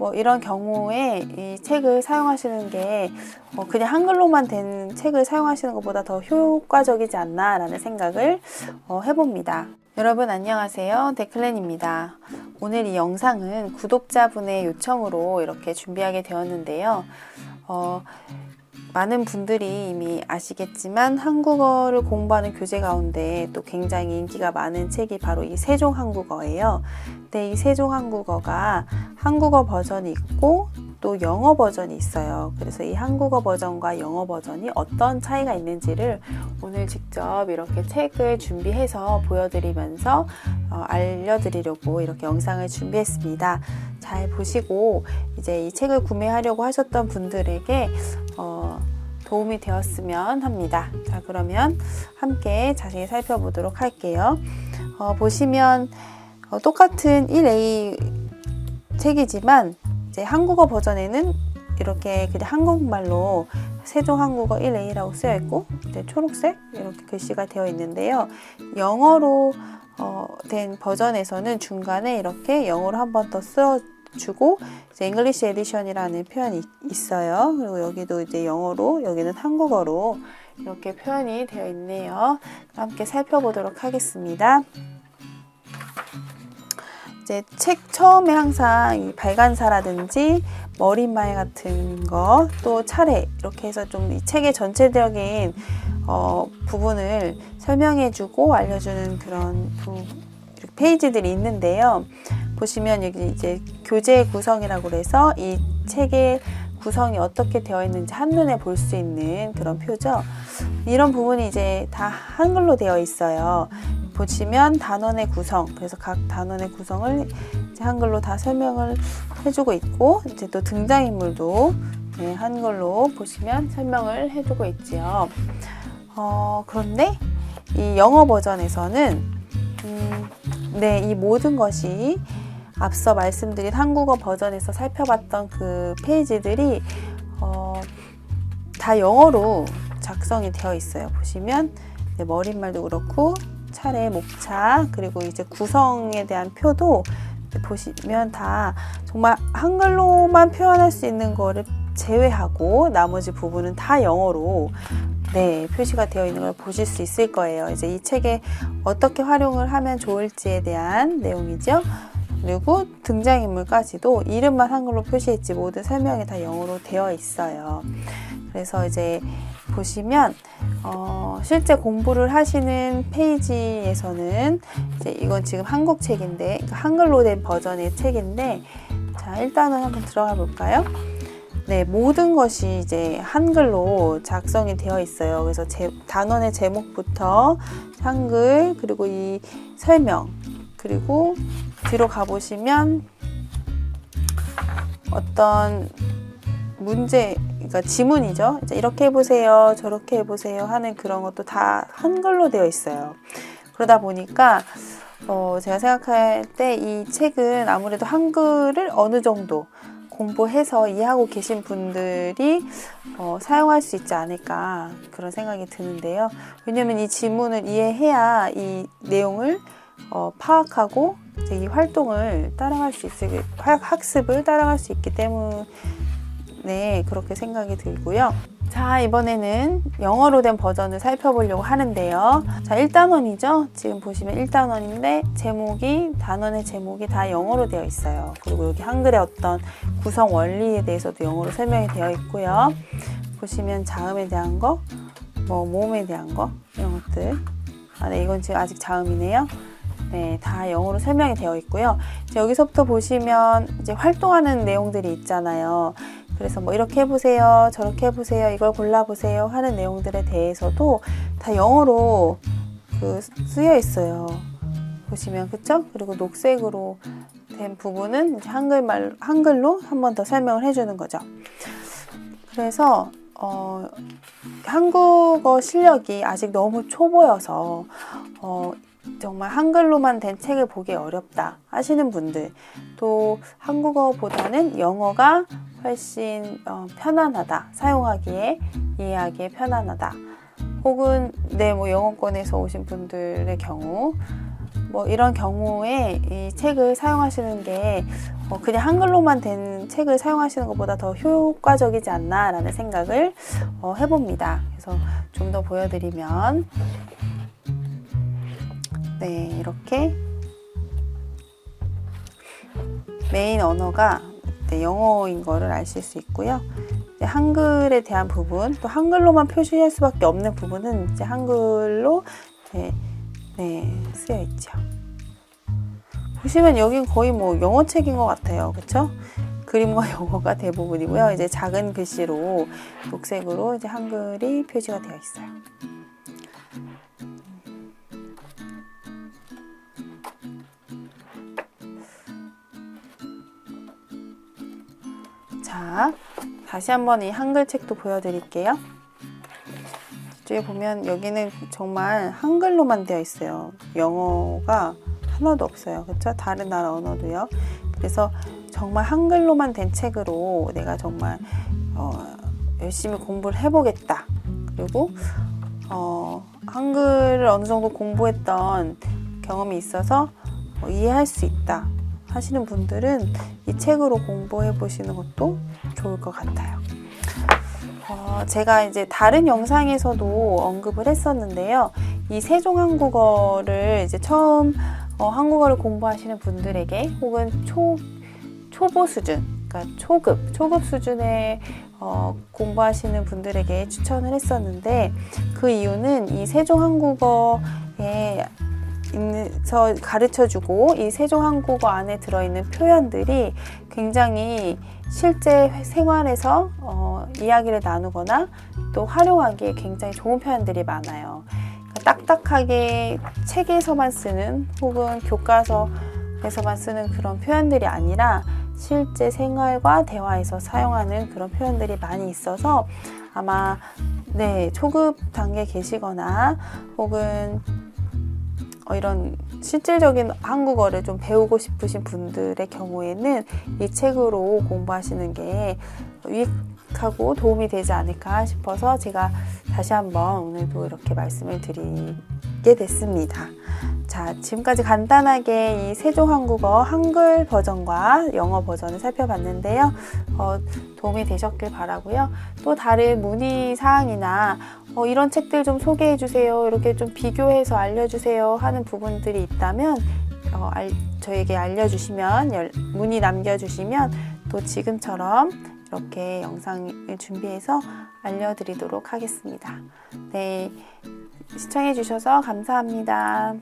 뭐 이런 경우에 이 책을 사용하시는 게 그냥 한글로만 된 책을 사용하시는 것보다 더 효과적이지 않나 라는 생각을 해봅니다. 여러분 안녕하세요, 데클렌입니다. 오늘 이 영상은 구독자분의 요청으로 이렇게 준비하게 되었는데요. 많은 분들이 이미 아시겠지만 한국어를 공부하는 교재 가운데 또 굉장히 인기가 많은 책이 바로 이 세종한국어예요. 근데 이 세종한국어가 한국어 버전이 있고 또 영어 버전이 있어요. 그래서 이 한국어 버전과 영어 버전이 어떤 차이가 있는지를 오늘 직접 이렇게 책을 준비해서 보여드리면서 알려드리려고 이렇게 영상을 준비했습니다. 잘 보시고 이제 이 책을 구매하려고 하셨던 분들에게 도움이 되었으면 합니다. 자, 그러면 함께 자세히 살펴보도록 할게요. 보시면 똑같은 1A 책이지만 이제 한국어 버전에는 이렇게 그냥 한국말로 세종한국어 1A라고 쓰여 있고 이제 초록색 이렇게 글씨가 되어 있는데요. 영어로 된 버전에서는 중간에 이렇게 영어로 한 번 더 써주고 이제 English Edition이라는 표현이 있어요. 그리고 여기도 이제 영어로, 여기는 한국어로 이렇게 표현이 되어 있네요. 함께 살펴보도록 하겠습니다. 이제 책 처음에 항상 이 발간사라든지 머릿말 같은 거, 또 차례 이렇게 해서 좀 이 책의 전체적인 부분을 설명해주고 알려주는 그런 페이지들이 있는데요. 보시면 여기 이제 교재 구성이라고 해서 이 책의 구성이 어떻게 되어 있는지 한눈에 볼 수 있는 그런 표죠. 이런 부분이 이제 다 한글로 되어 있어요. 보시면 단원의 구성, 그래서 각 단원의 구성을 이제 한글로 다 설명을 해주고 있고, 이제 또 등장인물도 한글로 보시면 설명을 해주고 있지요. 그런데 이 영어 버전에서는 이 모든 것이 앞서 말씀드린 한국어 버전에서 살펴봤던 그 페이지들이 다 영어로 작성이 되어 있어요. 보시면 머릿말도 그렇고 차례, 목차, 그리고 이제 구성에 대한 표도 보시면 다 정말 한글로만 표현할 수 있는 거를 제외하고 나머지 부분은 다 영어로 표시가 되어 있는 걸 보실 수 있을 거예요. 이제 이 책에 어떻게 활용을 하면 좋을지에 대한 내용이죠. 그리고 등장인물까지도 이름만 한글로 표시했지 모든 설명이 다 영어로 되어 있어요. 그래서 이제 보시면 실제 공부를 하시는 페이지에서는 이제 이건 지금 한국 책인데, 그러니까 한글로 된 버전의 책인데, 자 일단은 한번 들어가 볼까요? 모든 것이 이제 한글로 작성이 되어 있어요. 그래서 단원의 제목부터 한글, 그리고 이 설명, 그리고 뒤로 가보시면 어떤 문제, 그러니까 지문이죠. 이제 이렇게 해보세요, 저렇게 해보세요 하는 그런 것도 다 한글로 되어 있어요. 그러다 보니까 제가 생각할 때 이 책은 아무래도 한글을 어느 정도 공부해서 이해하고 계신 분들이 사용할 수 있지 않을까 그런 생각이 드는데요. 왜냐면 이 지문을 이해해야 이 내용을 파악하고 이제 이 활동을 따라갈 수 있을, 학습을 따라갈 수 있기 때문에 그렇게 생각이 들고요. 자, 이번에는 영어로 된 버전을 살펴보려고 하는데요. 자, 1단원이죠. 지금 보시면 1단원인데 단원의 제목이 다 영어로 되어 있어요. 그리고 여기 한글의 어떤 구성 원리에 대해서도 영어로 설명이 되어 있고요. 보시면 자음에 대한 거, 모음에 대한 거, 이런 것들. 이건 지금 아직 자음이네요. 다 영어로 설명이 되어 있고요. 이제 여기서부터 보시면 이제 활동하는 내용들이 있잖아요. 그래서 이렇게 해보세요, 저렇게 해보세요, 이걸 골라보세요 하는 내용들에 대해서도 다 영어로 쓰여 있어요. 보시면, 그쵸? 그리고 녹색으로 된 부분은 이제 한글로 한 번 더 설명을 해주는 거죠. 그래서 한국어 실력이 아직 너무 초보여서 정말 한글로만 된 책을 보기 어렵다 하시는 분들, 또 한국어보다는 영어가 훨씬 편안하다, 사용하기에, 이해하기에 편안하다, 혹은 영어권에서 오신 분들의 경우 뭐 이런 경우에 이 책을 사용하시는 게 그냥 한글로만 된 책을 사용하시는 것보다 더 효과적이지 않나 라는 생각을 해봅니다. 그래서 좀 더 보여드리면 네, 이렇게 메인 언어가 영어인 거를 아실 수 있고요. 한글에 대한 부분, 또 한글로만 표시할 수밖에 없는 부분은 이제 한글로 쓰여 있죠. 보시면 여긴 거의 뭐 영어책인 것 같아요. 그쵸? 그림과 영어가 대부분이고요. 이제 작은 글씨로 녹색으로 이제 한글이 표시가 되어 있어요. 자, 다시 한번 이 한글 책도 보여드릴게요. 이쪽에 보면 여기는 정말 한글로만 되어 있어요. 영어가 하나도 없어요. 그렇죠? 다른 나라 언어도요. 그래서 정말 한글로만 된 책으로 내가 정말 열심히 공부를 해보겠다. 그리고 한글을 어느 정도 공부했던 경험이 있어서 이해할 수 있다 하시는 분들은 이 책으로 공부해 보시는 것도 좋을 것 같아요. 제가 이제 다른 영상에서도 언급을 했었는데요. 이 세종한국어를 이제 처음 한국어를 공부하시는 분들에게 혹은 초보 수준, 그러니까 초급 수준의 공부하시는 분들에게 추천을 했었는데 그 이유는 이 세종한국어에 가르쳐주고 이 세종한국어 안에 들어있는 표현들이 굉장히 실제 생활에서 이야기를 나누거나 또 활용하기에 굉장히 좋은 표현들이 많아요. 딱딱하게 책에서만 쓰는 혹은 교과서에서만 쓰는 그런 표현들이 아니라 실제 생활과 대화에서 사용하는 그런 표현들이 많이 있어서 아마 초급 단계에 계시거나 혹은 이런 실질적인 한국어를 좀 배우고 싶으신 분들의 경우에는 이 책으로 공부하시는 게 유익하고 도움이 되지 않을까 싶어서 제가 다시 한번 오늘도 이렇게 말씀을 드리게 됐습니다. 자, 지금까지 간단하게 이 세종한국어 한글 버전과 영어 버전을 살펴봤는데요. 도움이 되셨길 바라고요. 또 다른 문의사항이나 이런 책들 좀 소개해 주세요. 이렇게 좀 비교해서 알려주세요 하는 부분들이 있다면 저에게 알려주시면 문의 남겨주시면 또 지금처럼 이렇게 영상을 준비해서 알려드리도록 하겠습니다. 네, 시청해 주셔서 감사합니다.